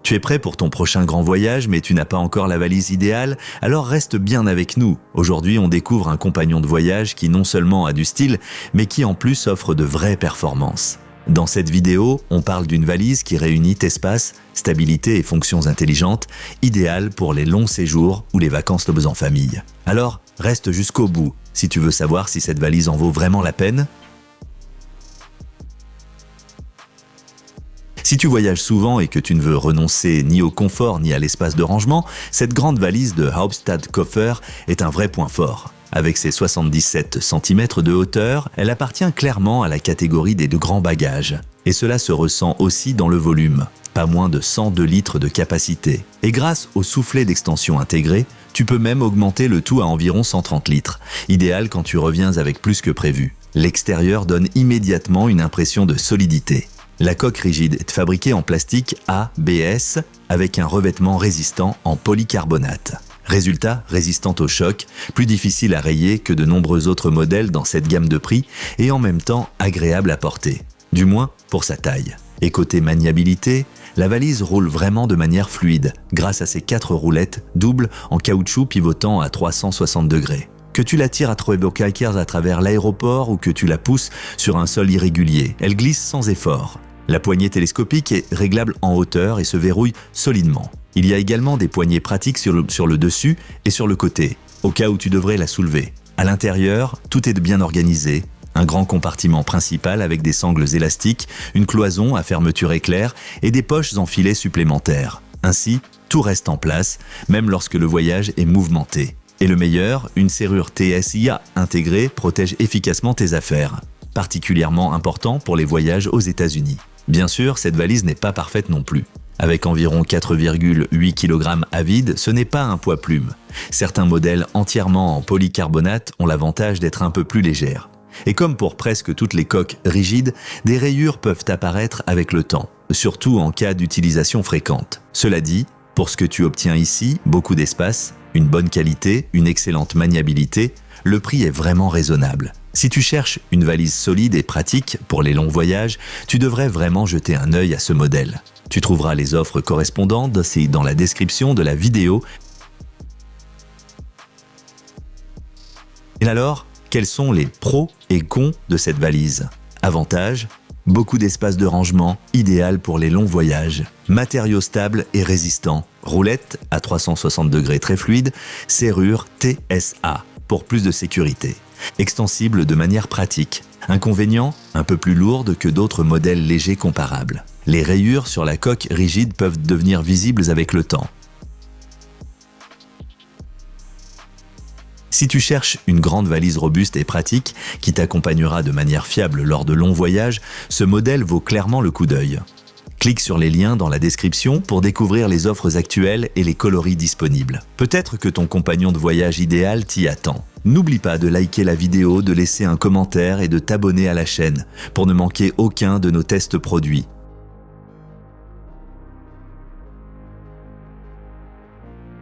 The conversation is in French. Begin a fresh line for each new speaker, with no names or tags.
Tu es prêt pour ton prochain grand voyage, mais tu n'as pas encore la valise idéale? Alors reste bien avec nous. Aujourd'hui, on découvre un compagnon de voyage qui non seulement a du style, mais qui en plus offre de vraies performances. Dans cette vidéo, on parle d'une valise qui réunit espace, stabilité et fonctions intelligentes, idéale pour les longs séjours ou les vacances en famille. Alors, reste jusqu'au bout si tu veux savoir si cette valise en vaut vraiment la peine. Si tu voyages souvent et que tu ne veux renoncer ni au confort ni à l'espace de rangement, cette grande valise de Hauptstadt Koffer est un vrai point fort. Avec ses 77 cm de hauteur, elle appartient clairement à la catégorie des grands bagages. Et cela se ressent aussi dans le volume, pas moins de 102 litres de capacité. Et grâce au soufflet d'extension intégré, tu peux même augmenter le tout à environ 130 litres, idéal quand tu reviens avec plus que prévu. L'extérieur donne immédiatement une impression de solidité. La coque rigide est fabriquée en plastique ABS avec un revêtement résistant en polycarbonate. Résultat, résistante au choc, plus difficile à rayer que de nombreux autres modèles dans cette gamme de prix et en même temps agréable à porter, du moins pour sa taille. Et côté maniabilité, la valise roule vraiment de manière fluide grâce à ses 4 roulettes doubles en caoutchouc pivotant à 360 degrés. Que tu la tires à Treubokalkers à travers l'aéroport ou que tu la pousses sur un sol irrégulier, elle glisse sans effort. La poignée télescopique est réglable en hauteur et se verrouille solidement. Il y a également des poignées pratiques sur le dessus et sur le côté, au cas où tu devrais la soulever. À l'intérieur, tout est bien organisé. Un grand compartiment principal avec des sangles élastiques, une cloison à fermeture éclair et des poches en filet supplémentaires. Ainsi, tout reste en place, même lorsque le voyage est mouvementé. Et le meilleur, une serrure TSIA intégrée protège efficacement tes affaires, particulièrement important pour les voyages aux États-Unis. Bien sûr, cette valise n'est pas parfaite non plus. Avec environ 4,8 kg à vide, ce n'est pas un poids plume. Certains modèles entièrement en polycarbonate ont l'avantage d'être un peu plus légères. Et comme pour presque toutes les coques rigides, des rayures peuvent apparaître avec le temps, surtout en cas d'utilisation fréquente. Cela dit, pour ce que tu obtiens ici, beaucoup d'espace, une bonne qualité, une excellente maniabilité, le prix est vraiment raisonnable. Si tu cherches une valise solide et pratique pour les longs voyages, tu devrais vraiment jeter un œil à ce modèle. Tu trouveras les offres correspondantes dans la description de la vidéo. Et alors, quels sont les pros et cons de cette valise? Avantages: beaucoup d'espace de rangement, idéal pour les longs voyages. Matériaux stables et résistants. Roulette à 360 degrés très fluide. Serrure TSA pour plus de sécurité. Extensible de manière pratique. Inconvénient, un peu plus lourde que d'autres modèles légers comparables. Les rayures sur la coque rigide peuvent devenir visibles avec le temps. Si tu cherches une grande valise robuste et pratique qui t'accompagnera de manière fiable lors de longs voyages, ce modèle vaut clairement le coup d'œil. Clique sur les liens dans la description pour découvrir les offres actuelles et les coloris disponibles. Peut-être que ton compagnon de voyage idéal t'y attend. N'oublie pas de liker la vidéo, de laisser un commentaire et de t'abonner à la chaîne pour ne manquer aucun de nos tests produits.